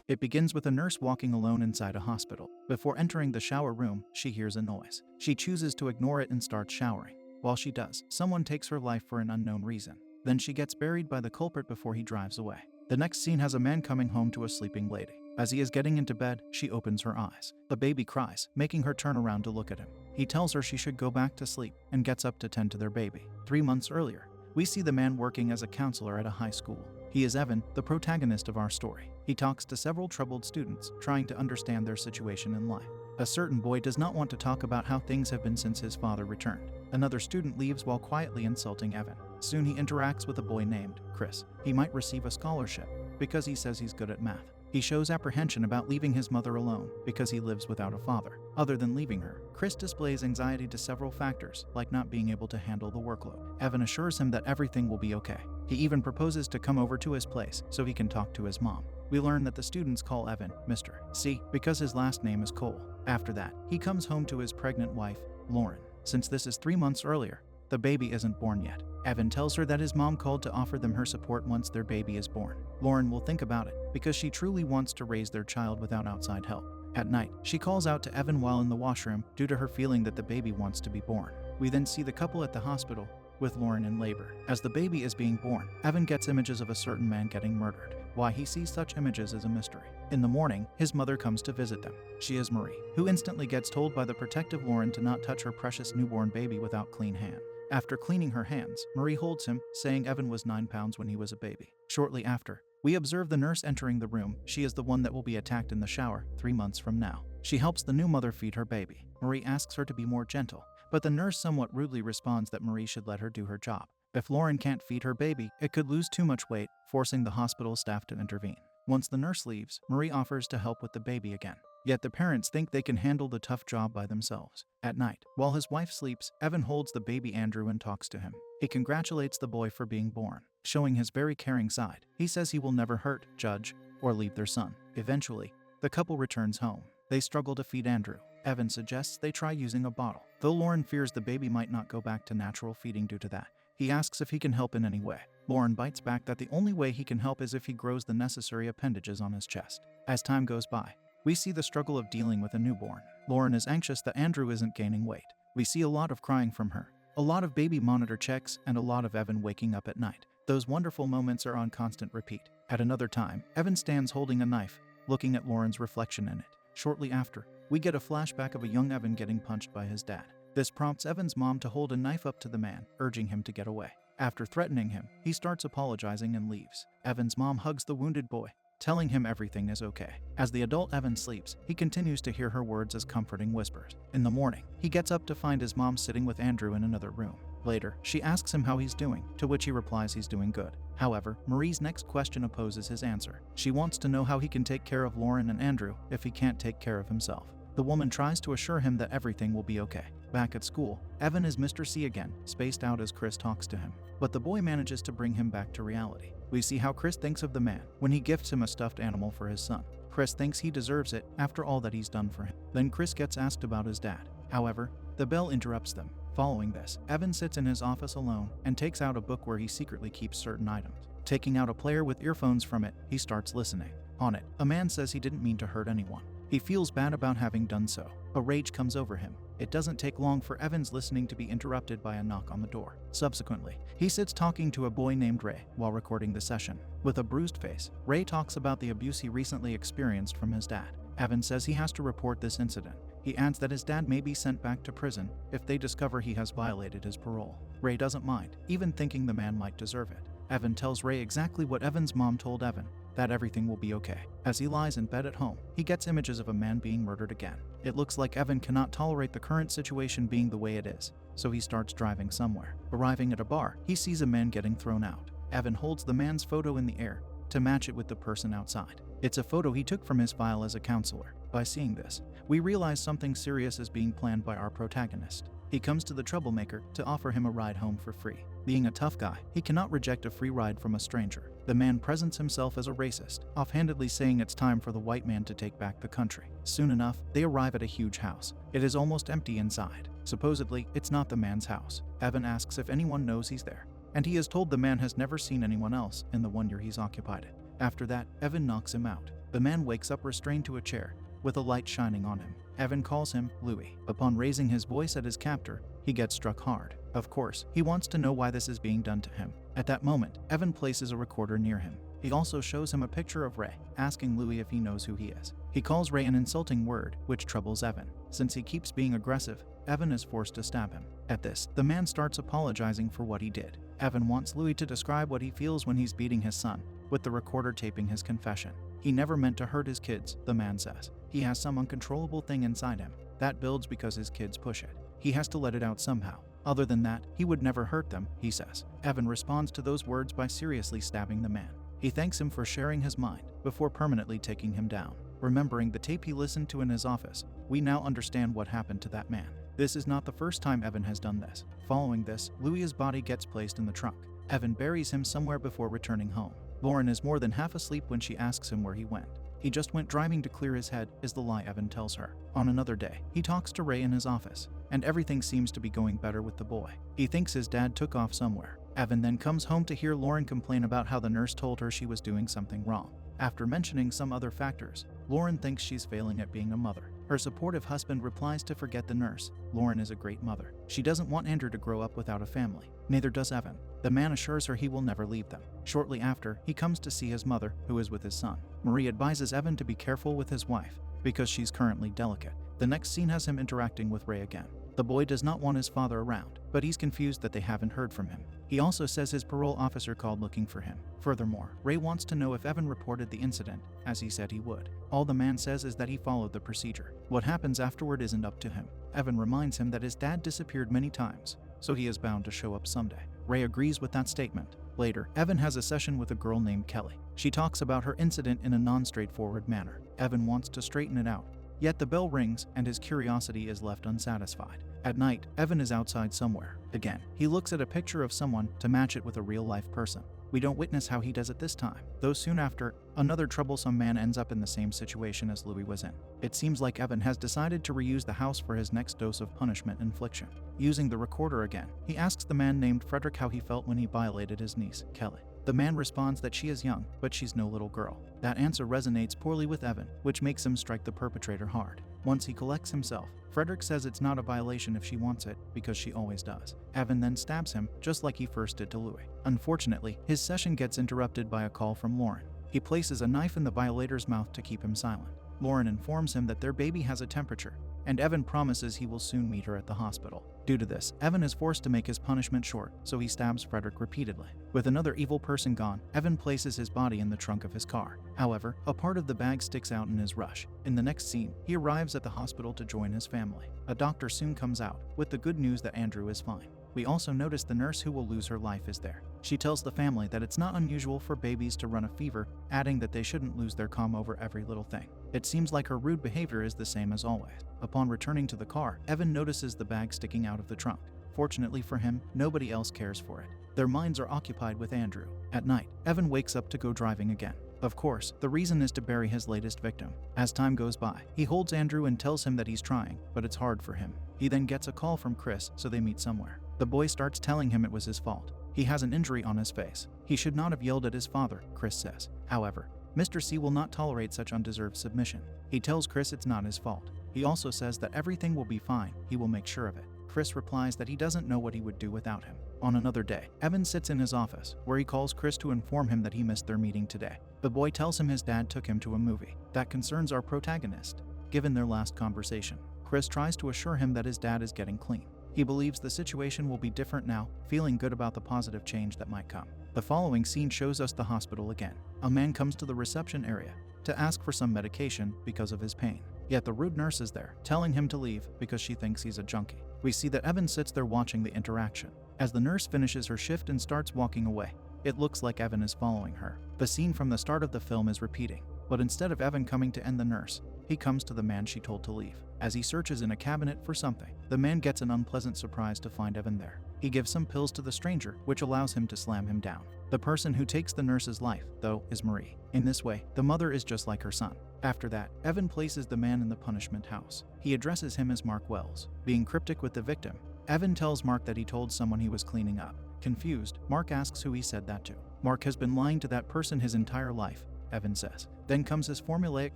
It begins with a nurse walking alone inside a hospital. Before entering the shower room, she hears a noise. She chooses to ignore it and starts showering. While she does, someone takes her life for an unknown reason. Then she gets buried by the culprit before he drives away. The next scene has a man coming home to a sleeping lady. As he is getting into bed, she opens her eyes. The baby cries, making her turn around to look at him. He tells her she should go back to sleep and gets up to tend to their baby. 3 months earlier, we see the man working as a counselor at a high school. He is Evan, the protagonist of our story. He talks to several troubled students, trying to understand their situation in life. A certain boy does not want to talk about how things have been since his father returned. Another student leaves while quietly insulting Evan. Soon he interacts with a boy named Chris. He might receive a scholarship because he says he's good at math. He shows apprehension about leaving his mother alone because he lives without a father. Other than leaving her, Chris displays anxiety to several factors, like not being able to handle the workload. Evan assures him that everything will be okay. He even proposes to come over to his place so he can talk to his mom. We learn that the students call Evan Mr. C because his last name is Cole. After that, he comes home to his pregnant wife, Lauren. Since this is 3 months earlier, the baby isn't born yet. Evan tells her that his mom called to offer them her support once their baby is born. Lauren will think about it because she truly wants to raise their child without outside help. At night, she calls out to Evan while in the washroom due to her feeling that the baby wants to be born. We then see the couple at the hospital with Lauren in labor. As the baby is being born, Evan gets images of a certain man getting murdered. Why he sees such images is a mystery. In the morning, his mother comes to visit them. She is Marie, who instantly gets told by the protective Lauren to not touch her precious newborn baby without clean hands. After cleaning her hands, Marie holds him, saying Evan was 9 pounds when he was a baby. Shortly after, we observe the nurse entering the room. She is the one that will be attacked in the shower 3 months from now. She helps the new mother feed her baby. Marie asks her to be more gentle, but the nurse somewhat rudely responds that Marie should let her do her job. If Lauren can't feed her baby, it could lose too much weight, forcing the hospital staff to intervene. Once the nurse leaves, Marie offers to help with the baby again. Yet the parents think they can handle the tough job by themselves. At night, while his wife sleeps, Evan holds the baby Andrew and talks to him. He congratulates the boy for being born, showing his very caring side. He says he will never hurt, judge, or leave their son. Eventually, the couple returns home. They struggle to feed Andrew. Evan suggests they try using a bottle. Though Lauren fears the baby might not go back to natural feeding due to that, he asks if he can help in any way. Lauren bites back that the only way he can help is if he grows the necessary appendages on his chest. As time goes by, we see the struggle of dealing with a newborn. Lauren is anxious that Andrew isn't gaining weight. We see a lot of crying from her, a lot of baby monitor checks, and a lot of Evan waking up at night. Those wonderful moments are on constant repeat. At another time, Evan stands holding a knife, looking at Lauren's reflection in it. Shortly after, we get a flashback of a young Evan getting punched by his dad. This prompts Evan's mom to hold a knife up to the man, urging him to get away. After threatening him, he starts apologizing and leaves. Evan's mom hugs the wounded boy, telling him everything is okay. As the adult Evan sleeps, he continues to hear her words as comforting whispers. In the morning, he gets up to find his mom sitting with Andrew in another room. Later, she asks him how he's doing, to which he replies he's doing good. However, Marie's next question opposes his answer. She wants to know how he can take care of Lauren and Andrew if he can't take care of himself. The woman tries to assure him that everything will be okay. Back at school, Evan is Mr. C again, spaced out as Chris talks to him. But the boy manages to bring him back to reality. We see how Chris thinks of the man when he gifts him a stuffed animal for his son. Chris thinks he deserves it after all that he's done for him. Then Chris gets asked about his dad. However, the bell interrupts them. Following this, Evan sits in his office alone and takes out a book where he secretly keeps certain items. Taking out a player with earphones from it, he starts listening. On it, a man says he didn't mean to hurt anyone. He feels bad about having done so. A rage comes over him. It doesn't take long for Evan's listening to be interrupted by a knock on the door. Subsequently, he sits talking to a boy named Ray while recording the session. With a bruised face, Ray talks about the abuse he recently experienced from his dad. Evan says he has to report this incident. He adds that his dad may be sent back to prison if they discover he has violated his parole. Ray doesn't mind, even thinking the man might deserve it. Evan tells Ray exactly what Evan's mom told Evan, that everything will be okay. As he lies in bed at home, he gets images of a man being murdered again. It looks like Evan cannot tolerate the current situation being the way it is, so he starts driving somewhere. Arriving at a bar, he sees a man getting thrown out. Evan holds the man's photo in the air to match it with the person outside. It's a photo he took from his file as a counselor. By seeing this, we realize something serious is being planned by our protagonist. He comes to the troublemaker to offer him a ride home for free. Being a tough guy, he cannot reject a free ride from a stranger. The man presents himself as a racist, offhandedly saying it's time for the white man to take back the country. Soon enough, they arrive at a huge house. It is almost empty inside. Supposedly, it's not the man's house. Evan asks if anyone knows he's there, and he is told the man has never seen anyone else in the 1 year he's occupied it. After that, Evan knocks him out. The man wakes up restrained to a chair, with a light shining on him. Evan calls him Louis. Upon raising his voice at his captor, he gets struck hard. Of course, he wants to know why this is being done to him. At that moment, Evan places a recorder near him. He also shows him a picture of Ray, asking Louis if he knows who he is. He calls Ray an insulting word, which troubles Evan. Since he keeps being aggressive, Evan is forced to stab him. At this, the man starts apologizing for what he did. Evan wants Louis to describe what he feels when he's beating his son, with the recorder taping his confession. He never meant to hurt his kids, the man says. He has some uncontrollable thing inside him that builds because his kids push it. He has to let it out somehow. Other than that, he would never hurt them, he says. Evan responds to those words by seriously stabbing the man. He thanks him for sharing his mind before permanently taking him down. Remembering the tape he listened to in his office, we now understand what happened to that man. This is not the first time Evan has done this. Following this, Louis's body gets placed in the trunk. Evan buries him somewhere before returning home. Lauren is more than half asleep when she asks him where he went. He just went driving to clear his head, is the lie Evan tells her. On another day, he talks to Ray in his office, and everything seems to be going better with the boy. He thinks his dad took off somewhere. Evan then comes home to hear Lauren complain about how the nurse told her she was doing something wrong. After mentioning some other factors, Lauren thinks she's failing at being a mother. Her supportive husband replies to forget the nurse. Lauren is a great mother. She doesn't want Andrew to grow up without a family. Neither does Evan. The man assures her he will never leave them. Shortly after, he comes to see his mother, who is with his son. Marie advises Evan to be careful with his wife, because she's currently delicate. The next scene has him interacting with Ray again. The boy does not want his father around, but he's confused that they haven't heard from him. He also says his parole officer called looking for him. Furthermore, Ray wants to know if Evan reported the incident, as he said he would. All the man says is that he followed the procedure. What happens afterward isn't up to him. Evan reminds him that his dad disappeared many times, so he is bound to show up someday. Ray agrees with that statement. Later, Evan has a session with a girl named Kelly. She talks about her incident in a non-straightforward manner. Evan wants to straighten it out. Yet the bell rings and his curiosity is left unsatisfied. At night, Evan is outside somewhere. Again, he looks at a picture of someone to match it with a real-life person. We don't witness how he does it this time, though soon after, another troublesome man ends up in the same situation as Louis was in. It seems like Evan has decided to reuse the house for his next dose of punishment infliction. Using the recorder again, he asks the man named Frederick how he felt when he violated his niece, Kelly. The man responds that she is young, but she's no little girl. That answer resonates poorly with Evan, which makes him strike the perpetrator hard. Once he collects himself, Frederick says it's not a violation if she wants it, because she always does. Evan then stabs him, just like he first did to Louis. Unfortunately, his session gets interrupted by a call from Lauren. He places a knife in the violator's mouth to keep him silent. Lauren informs him that their baby has a temperature, and Evan promises he will soon meet her at the hospital. Due to this, Evan is forced to make his punishment short, so he stabs Frederick repeatedly. With another evil person gone, Evan places his body in the trunk of his car. However, a part of the bag sticks out in his rush. In the next scene, he arrives at the hospital to join his family. A doctor soon comes out, with the good news that Andrew is fine. We also notice the nurse who will lose her life is there. She tells the family that it's not unusual for babies to run a fever, adding that they shouldn't lose their calm over every little thing. It seems like her rude behavior is the same as always. Upon returning to the car, Evan notices the bag sticking out of the trunk. Fortunately for him, nobody else cares for it. Their minds are occupied with Andrew. At night, Evan wakes up to go driving again. Of course, the reason is to bury his latest victim. As time goes by, he holds Andrew and tells him that he's trying, but it's hard for him. He then gets a call from Chris, so they meet somewhere. The boy starts telling him it was his fault. He has an injury on his face. He should not have yelled at his father, Chris says. However, Mr. C will not tolerate such undeserved submission. He tells Chris it's not his fault. He also says that everything will be fine, he will make sure of it. Chris replies that he doesn't know what he would do without him. On another day, Evan sits in his office, where he calls Chris to inform him that he missed their meeting today. The boy tells him his dad took him to a movie that concerns our protagonist. Given their last conversation, Chris tries to assure him that his dad is getting clean. He believes the situation will be different now, feeling good about the positive change that might come. The following scene shows us the hospital again. A man comes to the reception area to ask for some medication because of his pain. Yet the rude nurse is there, telling him to leave because she thinks he's a junkie. We see that Evan sits there watching the interaction. As the nurse finishes her shift and starts walking away, it looks like Evan is following her. The scene from the start of the film is repeating, but instead of Evan coming to end the nurse, he comes to the man she told to leave. As he searches in a cabinet for something, the man gets an unpleasant surprise to find Evan there. He gives some pills to the stranger, which allows him to slam him down. The person who takes the nurse's life, though, is Marie. In this way, the mother is just like her son. After that, Evan places the man in the punishment house. He addresses him as Mark Wells. Being cryptic with the victim, Evan tells Mark that he told someone he was cleaning up. Confused, Mark asks who he said that to. Mark has been lying to that person his entire life, Evan says. Then comes his formulaic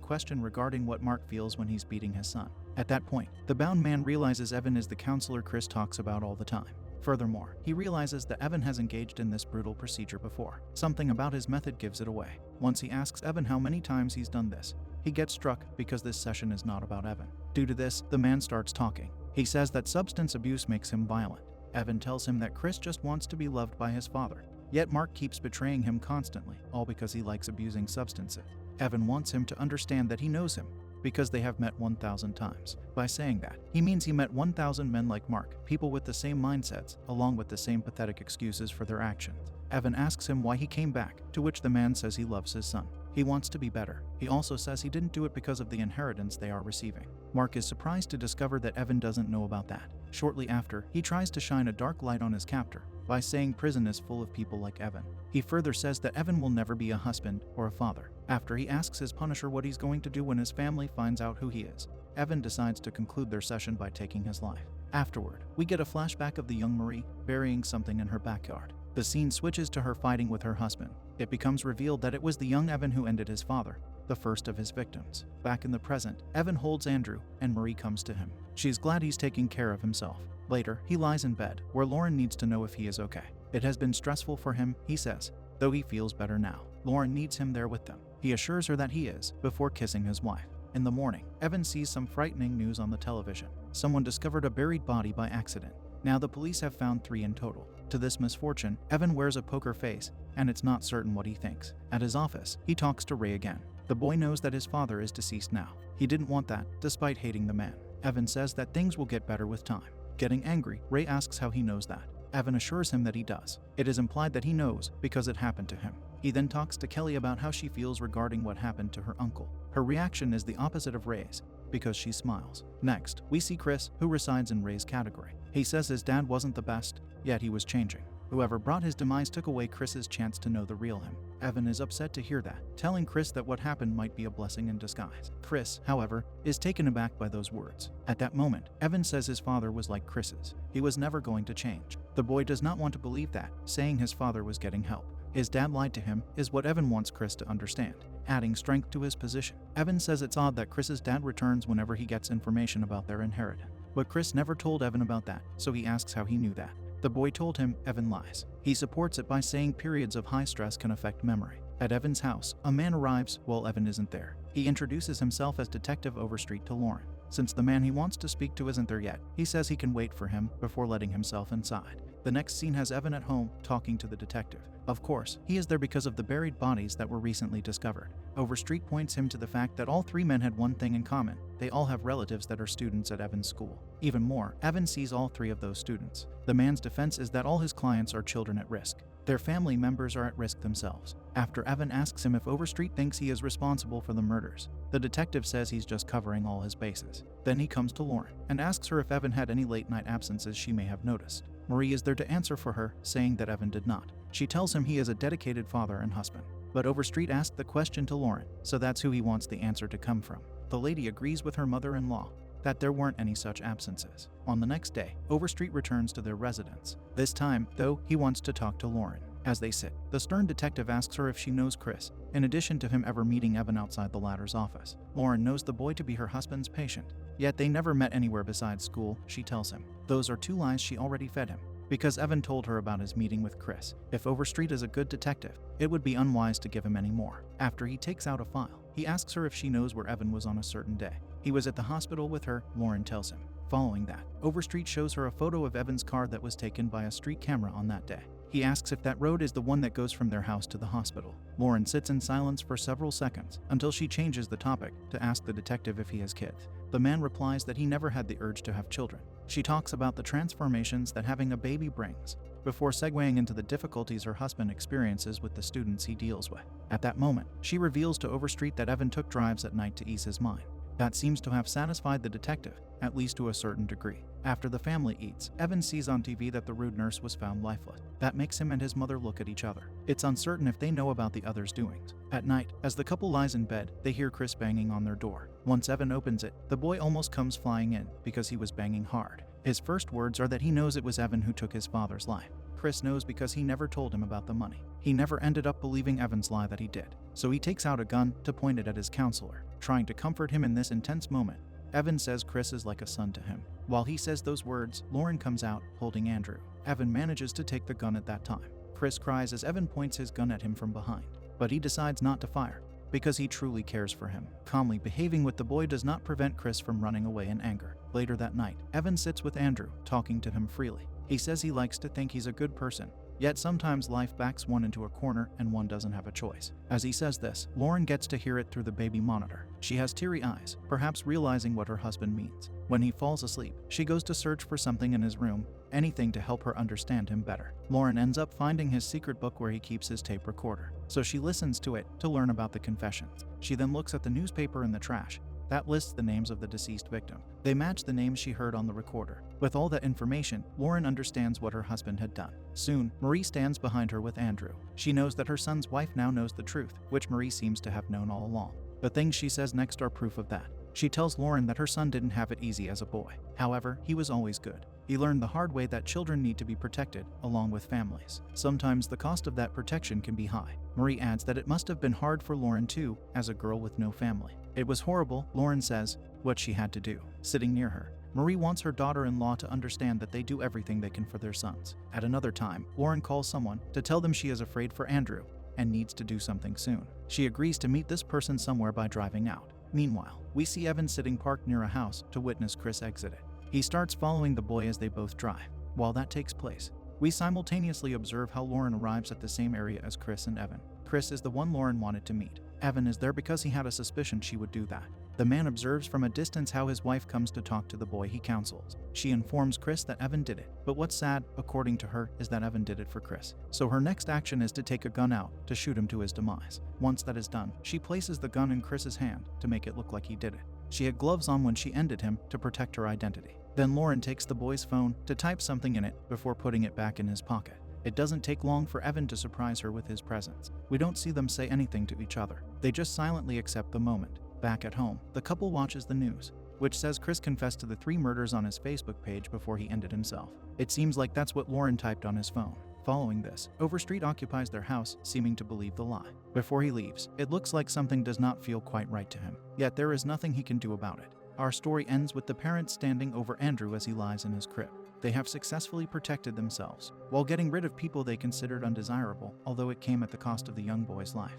question regarding what Mark feels when he's beating his son. At that point, the bound man realizes Evan is the counselor Chris talks about all the time. Furthermore, he realizes that Evan has engaged in this brutal procedure before. Something about his method gives it away. Once he asks Evan how many times he's done this, he gets struck because this session is not about Evan. Due to this, the man starts talking. He says that substance abuse makes him violent. Evan tells him that Chris just wants to be loved by his father. Yet Mark keeps betraying him constantly, all because he likes abusing substances. Evan wants him to understand that he knows him, because they have met 1,000 times. By saying that, he means he met 1,000 men like Mark, people with the same mindsets, along with the same pathetic excuses for their actions. Evan asks him why he came back, to which the man says he loves his son. He wants to be better. He also says he didn't do it because of the inheritance they are receiving. Mark is surprised to discover that Evan doesn't know about that. Shortly after, he tries to shine a dark light on his captor by saying prison is full of people like Evan. He further says that Evan will never be a husband or a father. After he asks his punisher what he's going to do when his family finds out who he is, Evan decides to conclude their session by taking his life. Afterward, we get a flashback of the young Marie burying something in her backyard. The scene switches to her fighting with her husband. It becomes revealed that it was the young Evan who ended his father, the first of his victims. Back in the present, Evan holds Andrew, and Marie comes to him. She's glad he's taking care of himself. Later, he lies in bed, where Lauren needs to know if he is okay. It has been stressful for him, he says, though he feels better now. Lauren needs him there with them. He assures her that he is, before kissing his wife. In the morning, Evan sees some frightening news on the television. Someone discovered a buried body by accident. Now the police have found 3 in total. To this misfortune, Evan wears a poker face, and it's not certain what he thinks. At his office, he talks to Ray again. The boy knows that his father is deceased now. He didn't want that, despite hating the man. Evan says that things will get better with time. Getting angry, Ray asks how he knows that. Evan assures him that he does. It is implied that he knows because it happened to him. He then talks to Kelly about how she feels regarding what happened to her uncle. Her reaction is the opposite of Ray's, because she smiles. Next, we see Chris, who resides in Ray's category. He says his dad wasn't the best, yet he was changing. Whoever brought his demise took away Chris's chance to know the real him. Evan is upset to hear that, telling Chris that what happened might be a blessing in disguise. Chris, however, is taken aback by those words. At that moment, Evan says his father was like Chris's. He was never going to change. The boy does not want to believe that, saying his father was getting help. His dad lied to him, is what Evan wants Chris to understand, adding strength to his position. Evan says it's odd that Chris's dad returns whenever he gets information about their inheritance. But Chris never told Evan about that, so he asks how he knew that. The boy told him. Evan lies. He supports it by saying periods of high stress can affect memory. At Evan's house, a man arrives while Evan isn't there. He introduces himself as Detective Overstreet to Lauren. Since the man he wants to speak to isn't there yet, he says he can wait for him before letting himself inside. The next scene has Evan at home talking to the detective. Of course, he is there because of the buried bodies that were recently discovered. Overstreet points him to the fact that all 3 men had one thing in common. They all have relatives that are students at Evan's school. Even more, Evan sees all 3 of those students. The man's defense is that all his clients are children at risk. Their family members are at risk themselves. After Evan asks him if Overstreet thinks he is responsible for the murders, the detective says he's just covering all his bases. Then he comes to Lauren and asks her if Evan had any late-night absences she may have noticed. Marie is there to answer for her, saying that Evan did not. She tells him he is a dedicated father and husband. But Overstreet asked the question to Lauren, so that's who he wants the answer to come from. The lady agrees with her mother-in-law that there weren't any such absences. On the next day, Overstreet returns to their residence. This time, though, he wants to talk to Lauren. As they sit, the stern detective asks her if she knows Chris, in addition to him ever meeting Evan outside the latter's office. Lauren knows the boy to be her husband's patient, yet they never met anywhere besides school, she tells him. Those are 2 lies she already fed him, because Evan told her about his meeting with Chris. If Overstreet is a good detective, it would be unwise to give him any more. After he takes out a file, he asks her if she knows where Evan was on a certain day. He was at the hospital with her, Lauren tells him. Following that, Overstreet shows her a photo of Evan's car that was taken by a street camera on that day. He asks if that road is the one that goes from their house to the hospital. Lauren sits in silence for several seconds until she changes the topic to ask the detective if he has kids. The man replies that he never had the urge to have children. She talks about the transformations that having a baby brings, before segueing into the difficulties her husband experiences with the students he deals with. At that moment, she reveals to Overstreet that Evan took drives at night to ease his mind. That seems to have satisfied the detective, at least to a certain degree. After the family eats, Evan sees on TV that the rude nurse was found lifeless. That makes him and his mother look at each other. It's uncertain if they know about the other's doings. At night, as the couple lies in bed, they hear Chris banging on their door. Once Evan opens it, the boy almost comes flying in because he was banging hard. His first words are that he knows it was Evan who took his father's life. Chris knows because he never told him about the money. He never ended up believing Evan's lie that he did, so he takes out a gun to point it at his counselor, trying to comfort him in this intense moment. Evan says Chris is like a son to him. While he says those words, Lauren comes out, holding Andrew. Evan manages to take the gun at that time. Chris cries as Evan points his gun at him from behind, but he decides not to fire, because he truly cares for him. Calmly behaving with the boy does not prevent Chris from running away in anger. Later that night, Evan sits with Andrew, talking to him freely. He says he likes to think he's a good person, yet sometimes life backs one into a corner and one doesn't have a choice. As he says this, Lauren gets to hear it through the baby monitor. She has teary eyes, perhaps realizing what her husband means. When he falls asleep, she goes to search for something in his room, anything to help her understand him better. Lauren ends up finding his secret book where he keeps his tape recorder, so she listens to it to learn about the confessions. She then looks at the newspaper in the trash that lists the names of the deceased victim. They match the names she heard on the recorder. With all that information, Lauren understands what her husband had done. Soon, Marie stands behind her with Andrew. She knows that her son's wife now knows the truth, which Marie seems to have known all along. The things she says next are proof of that. She tells Lauren that her son didn't have it easy as a boy. However, he was always good. He learned the hard way that children need to be protected, along with families. Sometimes the cost of that protection can be high. Marie adds that it must have been hard for Lauren too, as a girl with no family. It was horrible, Lauren says, what she had to do. Sitting near her, Marie wants her daughter-in-law to understand that they do everything they can for their sons. At another time, Lauren calls someone to tell them she is afraid for Andrew and needs to do something soon. She agrees to meet this person somewhere by driving out. Meanwhile, we see Evan sitting parked near a house to witness Chris exit it. He starts following the boy as they both drive. While that takes place, we simultaneously observe how Lauren arrives at the same area as Chris and Evan. Chris is the one Lauren wanted to meet. Evan is there because he had a suspicion she would do that. The man observes from a distance how his wife comes to talk to the boy he counsels. She informs Chris that Evan did it, but what's sad, according to her, is that Evan did it for Chris. So her next action is to take a gun out to shoot him to his demise. Once that is done, she places the gun in Chris's hand to make it look like he did it. She had gloves on when she ended him to protect her identity. Then Lauren takes the boy's phone to type something in it before putting it back in his pocket. It doesn't take long for Evan to surprise her with his presence. We don't see them say anything to each other. They just silently accept the moment. Back at home, the couple watches the news, which says Chris confessed to the 3 murders on his Facebook page before he ended himself. It seems like that's what Lauren typed on his phone. Following this, Overstreet occupies their house, seeming to believe the lie. Before he leaves, it looks like something does not feel quite right to him. Yet there is nothing he can do about it. Our story ends with the parents standing over Andrew as he lies in his crib. They have successfully protected themselves, while getting rid of people they considered undesirable, although it came at the cost of the young boy's life.